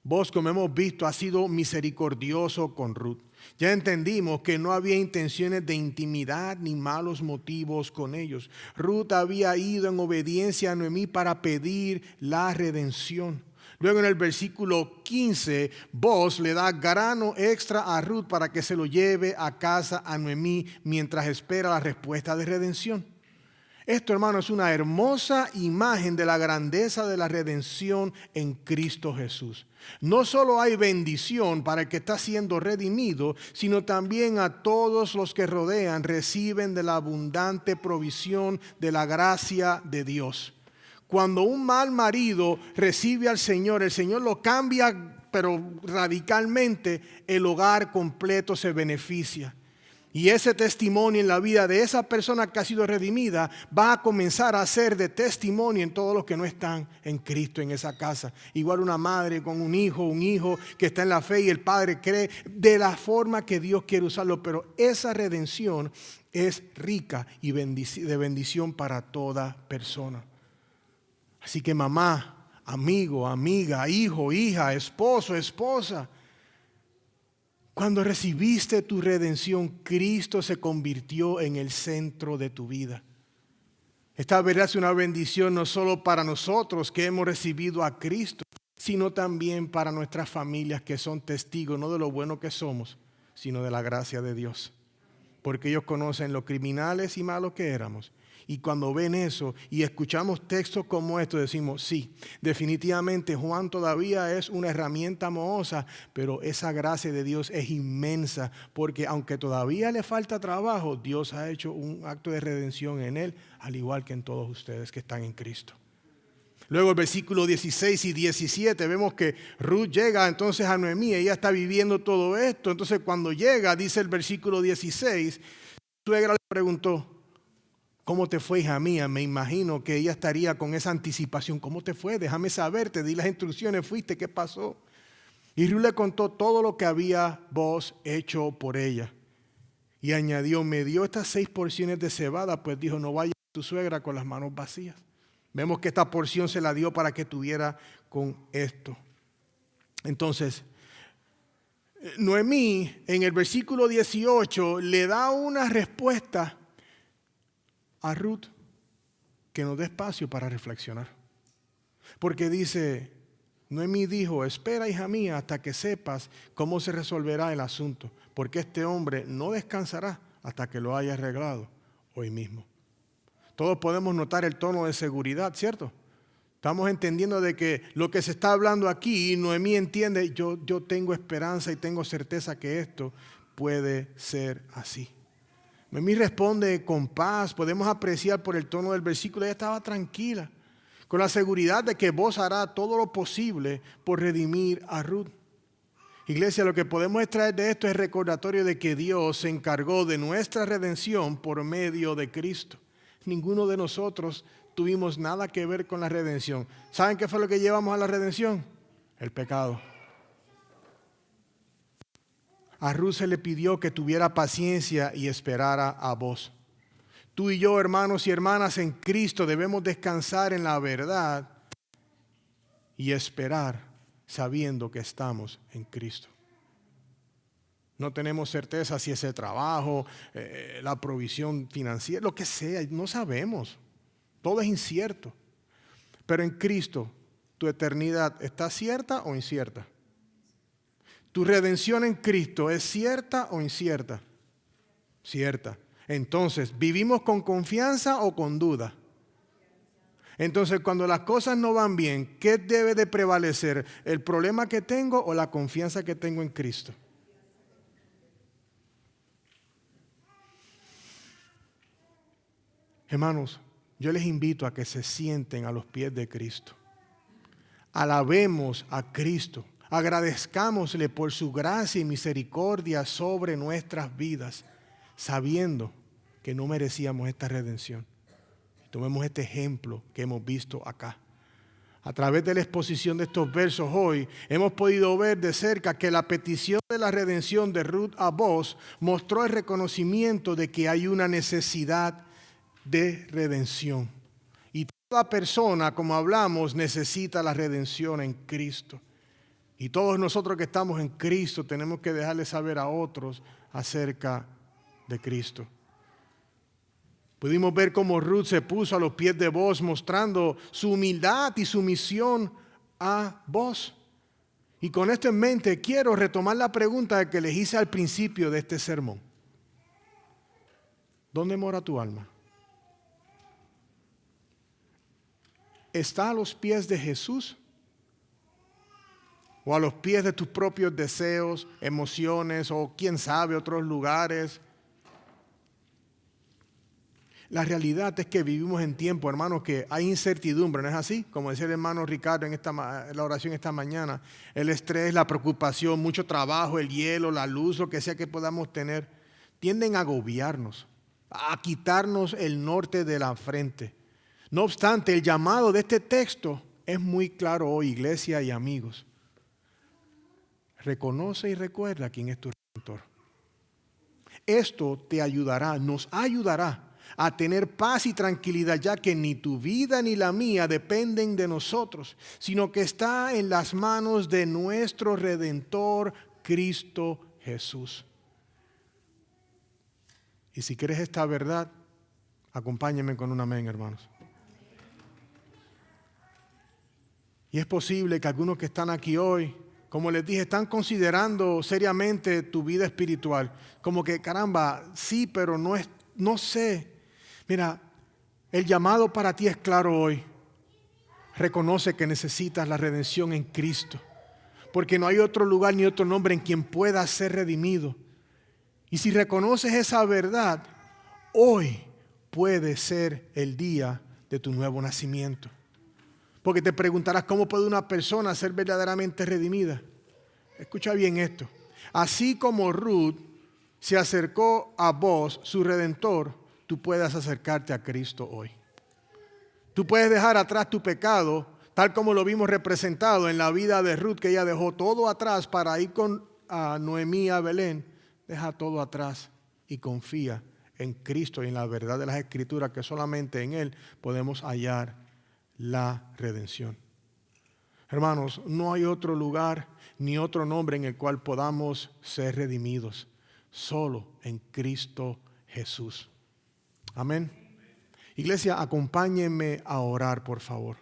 Boaz, como hemos visto, ha sido misericordioso con Ruth. Ya entendimos que no había intenciones de intimidad ni malos motivos con ellos. Ruth había ido en obediencia a Noemí para pedir la redención. Luego en el versículo 15, Boaz le da grano extra a Ruth para que se lo lleve a casa a Noemí mientras espera la respuesta de redención. Esto, hermano, es una hermosa imagen de la grandeza de la redención en Cristo Jesús. No solo hay bendición para el que está siendo redimido, sino también a todos los que rodean reciben de la abundante provisión de la gracia de Dios. Cuando un mal marido recibe al Señor, el Señor lo cambia, pero radicalmente, el hogar completo se beneficia. Y ese testimonio en la vida de esa persona que ha sido redimida va a comenzar a ser de testimonio en todos los que no están en Cristo en esa casa. Igual una madre con un hijo que está en la fe y el padre cree de la forma que Dios quiere usarlo. Pero esa redención es rica y de bendición para toda persona. Así que mamá, amigo, amiga, hijo, hija, esposo, esposa, cuando recibiste tu redención, Cristo se convirtió en el centro de tu vida. Esta verdad es una bendición no solo para nosotros que hemos recibido a Cristo, sino también para nuestras familias que son testigos no de lo bueno que somos, sino de la gracia de Dios. Porque ellos conocen lo criminales y malos que éramos. Y cuando ven eso y escuchamos textos como estos, decimos, sí, definitivamente Juan todavía es una herramienta mohosa, pero esa gracia de Dios es inmensa, porque aunque todavía le falta trabajo, Dios ha hecho un acto de redención en él, al igual que en todos ustedes que están en Cristo. Luego el versículo 16 y 17 vemos que Ruth llega entonces a Noemí, ella está viviendo todo esto. Entonces cuando llega, dice el versículo 16, su suegra le preguntó, ¿cómo te fue, hija mía? Me imagino que ella estaría con esa anticipación. ¿Cómo te fue? Déjame saber, te di las instrucciones, fuiste, ¿qué pasó? Y Ruth le contó todo lo que había Boaz hecho por ella. Y añadió, me dio estas 6 porciones de cebada, pues dijo, no vaya tu suegra con las manos vacías. Vemos que esta porción se la dio para que tuviera con esto. Entonces, Noemí en el versículo 18 le da una respuesta a Ruth que nos dé espacio para reflexionar. Porque dice, Noemí dijo, espera, hija mía, hasta que sepas cómo se resolverá el asunto, porque este hombre no descansará hasta que lo haya arreglado hoy mismo. Todos podemos notar el tono de seguridad, ¿cierto? Estamos entendiendo de que lo que se está hablando aquí, Noemí entiende, yo tengo esperanza y tengo certeza que esto puede ser así. Noemí responde con paz, podemos apreciar por el tono del versículo, ella estaba tranquila, con la seguridad de que Boaz hará todo lo posible por redimir a Ruth. Iglesia, lo que podemos extraer de esto es recordatorio de que Dios se encargó de nuestra redención por medio de Cristo. Ninguno de nosotros tuvimos nada que ver con la redención. ¿Saben qué fue lo que llevamos a la redención? El pecado. A Ruth se le pidió que tuviera paciencia y esperara a Boaz. Tú y yo, hermanos y hermanas en Cristo, debemos descansar en la verdad y esperar sabiendo que estamos en Cristo. No tenemos certeza si ese trabajo, la provisión financiera, lo que sea, no sabemos. Todo es incierto. Pero en Cristo, ¿tu eternidad está cierta o incierta? ¿Tu redención en Cristo es cierta o incierta? Cierta. Entonces, ¿vivimos con confianza o con duda? Entonces, cuando las cosas no van bien, ¿qué debe de prevalecer? ¿El problema que tengo o la confianza que tengo en Cristo? Hermanos, yo les invito a que se sienten a los pies de Cristo. Alabemos a Cristo. Agradezcámosle por su gracia y misericordia sobre nuestras vidas, sabiendo que no merecíamos esta redención. Tomemos este ejemplo que hemos visto acá. A través de la exposición de estos versos hoy, hemos podido ver de cerca que la petición de la redención de Ruth a Boaz mostró el reconocimiento de que hay una necesidad de redención. Y toda persona, como hablamos, necesita la redención en Cristo. Y todos nosotros que estamos en Cristo tenemos que dejarle saber a otros acerca de Cristo. Pudimos ver cómo Ruth se puso a los pies de Boaz, mostrando su humildad y sumisión a Boaz. Y con esto en mente quiero retomar la pregunta que les hice al principio de este sermón. ¿Dónde mora tu alma? ¿Está a los pies de Jesús? ¿O a los pies de tus propios deseos, emociones o quién sabe otros lugares? La realidad es que vivimos en tiempo, hermanos, que hay incertidumbre, ¿no es así? Como decía el hermano Ricardo en la oración esta mañana, el estrés, la preocupación, mucho trabajo, el hielo, la luz, lo que sea que podamos tener, tienden a agobiarnos, a quitarnos el norte de la frente. No obstante, el llamado de este texto es muy claro hoy, iglesia y amigos. Reconoce y recuerda quién es tu Redentor. Esto te ayudará, nos ayudará a tener paz y tranquilidad, ya que ni tu vida ni la mía dependen de nosotros, sino que está en las manos de nuestro Redentor, Cristo Jesús. Y si quieres esta verdad, acompáñenme con un amén, hermanos. Y es posible que algunos que están aquí hoy, como les dije, están considerando seriamente tu vida espiritual. Como que, caramba, sí, pero no sé. Mira, el llamado para ti es claro hoy. Reconoce que necesitas la redención en Cristo. Porque no hay otro lugar ni otro nombre en quien puedas ser redimido. Y si reconoces esa verdad, hoy puede ser el día de tu nuevo nacimiento. Porque te preguntarás, ¿cómo puede una persona ser verdaderamente redimida? Escucha bien esto. Así como Ruth se acercó a Boaz, su Redentor, tú puedes acercarte a Cristo hoy. Tú puedes dejar atrás tu pecado, tal como lo vimos representado en la vida de Ruth, que ella dejó todo atrás para ir con Noemí a Belén. Deja todo atrás y confía en Cristo y en la verdad de las Escrituras, que solamente en Él podemos hallar la redención. Hermanos, no hay otro lugar ni otro nombre en el cual podamos ser redimidos, solo en Cristo Jesús. Amén. Iglesia, acompáñenme a orar, por favor.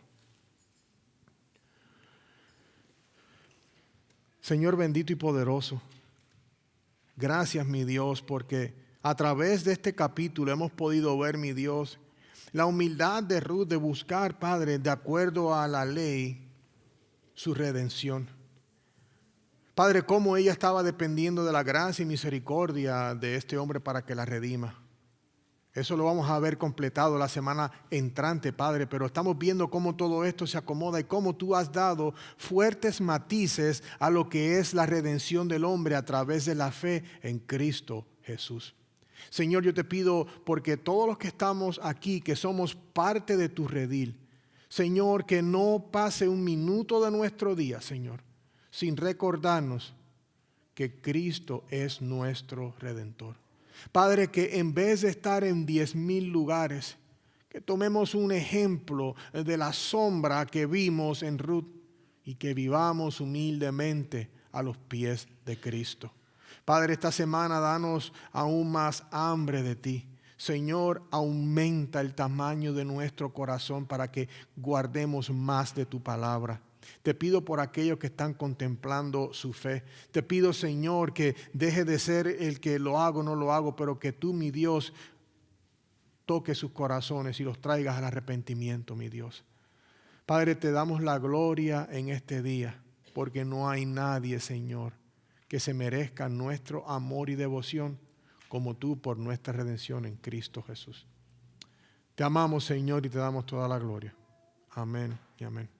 Señor bendito y poderoso, gracias, mi Dios, porque a través de este capítulo hemos podido ver, mi Dios, la humildad de Ruth de buscar, Padre, de acuerdo a la ley, su redención. Padre, cómo ella estaba dependiendo de la gracia y misericordia de este hombre para que la redima. Eso lo vamos a ver completado la semana entrante, Padre, pero estamos viendo cómo todo esto se acomoda y cómo tú has dado fuertes matices a lo que es la redención del hombre a través de la fe en Cristo Jesús. Señor, yo te pido porque todos los que estamos aquí, que somos parte de tu redil, Señor, que no pase un minuto de nuestro día, Señor, sin recordarnos que Cristo es nuestro Redentor. Padre, que en vez de estar en 10,000 lugares, que tomemos un ejemplo de la sombra que vimos en Ruth y que vivamos humildemente a los pies de Cristo. Padre, esta semana danos aún más hambre de ti. Señor, aumenta el tamaño de nuestro corazón para que guardemos más de tu palabra. Te pido por aquellos que están contemplando su fe. Te pido, Señor, que deje de ser el que lo hago o no lo hago, pero que tú, mi Dios, toques sus corazones y los traigas al arrepentimiento, mi Dios. Padre, te damos la gloria en este día, porque no hay nadie, Señor, que se merezca nuestro amor y devoción como tú por nuestra redención en Cristo Jesús. Te amamos, Señor, y te damos toda la gloria. Amén y amén.